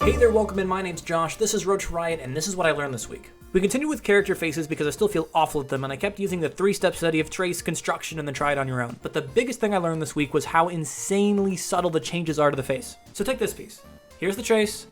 Hey there, welcome in. My name's Josh. This is Road to Riot, and this is what I learned this week. We continued with character faces because I still feel awful at them, and I kept using the 3-step study of trace, construction, and then try it on your own. But the biggest thing I learned this week was how insanely subtle the changes are to the face. So take this piece. Here's the trace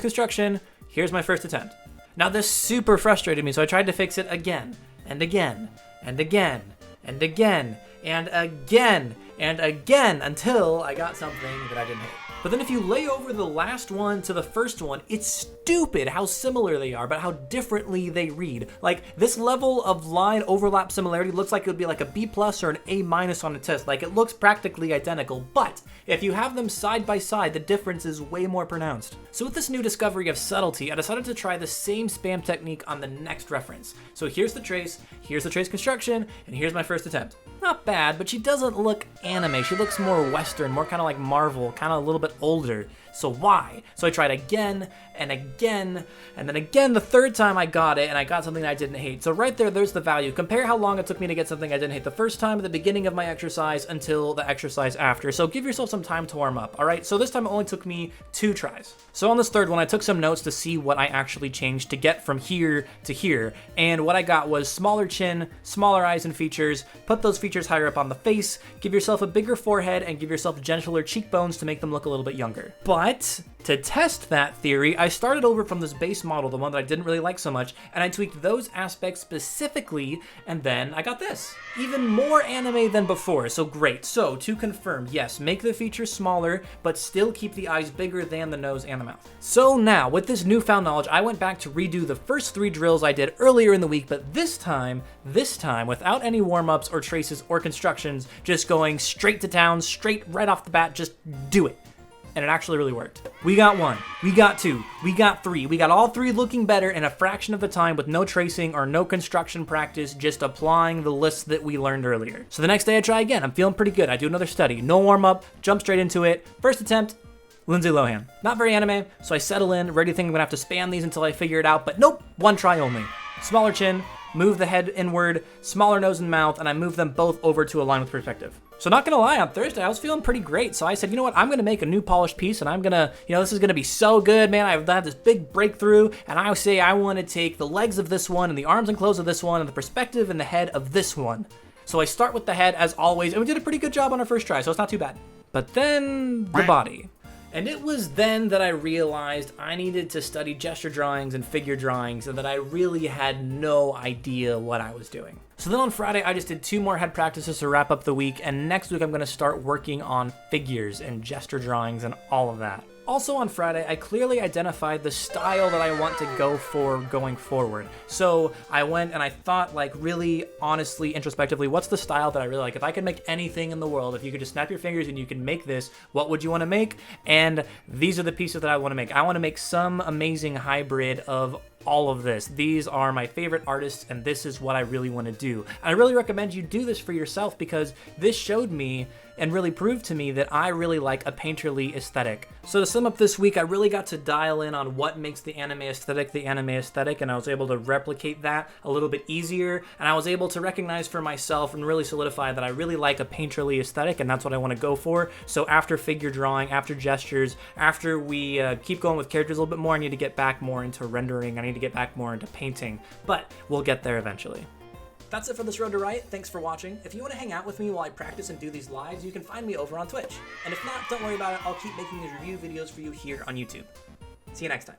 construction, here's my first attempt. Now this super frustrated me, so I tried to fix it again, and again, and again, and again, and again, and again, until I got something that I didn't hate. But then if you lay over the last one to the first one, it's stupid how similar they are, but how differently they read. Like, this level of line overlap similarity looks like it would be like a B+ or an A- on a test. Like, it looks practically identical, but if you have them side by side, the difference is way more pronounced. So with this new discovery of subtlety, I decided to try the same spam technique on the next reference. So here's the trace construction, and here's my first attempt. Not bad, but she doesn't look anime. She looks more Western, more kind of like Marvel, kind of a little bit older. So why? So I tried again and again, and then again the third time I got it, and I got something I didn't hate. So right there's the value. Compare how long it took me to get something I didn't hate the first time at the beginning of my exercise until the exercise after. So give yourself some time to warm up, all right? So this time it only took me 2 tries. So on this third one, I took some notes to see what I actually changed to get from here to here, and what I got was smaller chin, smaller eyes and features, put those features higher up on the face, give yourself a bigger forehead, and give yourself gentler cheekbones to make them look a little bit younger. But to test that theory, I started over from this base model, the one that I didn't really like so much, and I tweaked those aspects specifically, and then I got this. Even more anime than before, so great. So to confirm, yes, make the features smaller, but still keep the eyes bigger than the nose and the mouth. So now, with this newfound knowledge, I went back to redo the first 3 drills I did earlier in the week, but this time, without any warm-ups or traces or constructions, just going straight to town, straight right off the bat, just do it. And it actually really worked. We got 1, we got 2, we got 3. We got all 3 looking better in a fraction of the time with no tracing or no construction practice, just applying the list that we learned earlier. So the next day I try again. I'm feeling pretty good. I do another study. No warm up, jump straight into it. First attempt, Lindsay Lohan. Not very anime, so I settle in, ready thinking I'm gonna have to spam these until I figure it out, but nope, 1 try only. Smaller chin, move the head inward, smaller nose and mouth, and I move them both over to align with perspective. So not gonna lie, on Thursday I was feeling pretty great, so I said, you know what, I'm gonna make a new polished piece, and I'm gonna, this is gonna be so good, man. I've had this big breakthrough, and I say I wanna take the legs of this one, and the arms and clothes of this one, and the perspective and the head of this one. So I start with the head, as always, and we did a pretty good job on our first try, so it's not too bad. But then, the body. And it was then that I realized I needed to study gesture drawings and figure drawings, and that I really had no idea what I was doing. So then on Friday, I just did 2 more head practices to wrap up the week, and next week I'm gonna start working on figures and gesture drawings and all of that. Also on Friday, I clearly identified the style that I want to go for going forward. So I went and I thought, like, really honestly, introspectively, what's the style that I really like? If I could make anything in the world, if you could just snap your fingers and you can make this, what would you want to make? And these are the pieces that I want to make. I want to make some amazing hybrid of all of this. These are my favorite artists, and this is what I really want to do. I really recommend you do this for yourself, because this showed me and really proved to me that I really like a painterly aesthetic. So to sum up this week, I really got to dial in on what makes the anime aesthetic, and I was able to replicate that a little bit easier, and I was able to recognize for myself and really solidify that I really like a painterly aesthetic, and that's what I want to go for. So after figure drawing, after gestures, after we keep going with characters a little bit more, I need to get back more into rendering, I need to get back more into painting, but we'll get there eventually. That's it for this Road to Riot. Thanks for watching. If you want to hang out with me while I practice and do these lives, you can find me over on Twitch. And if not, don't worry about it. I'll keep making these review videos for you here on YouTube. See you next time.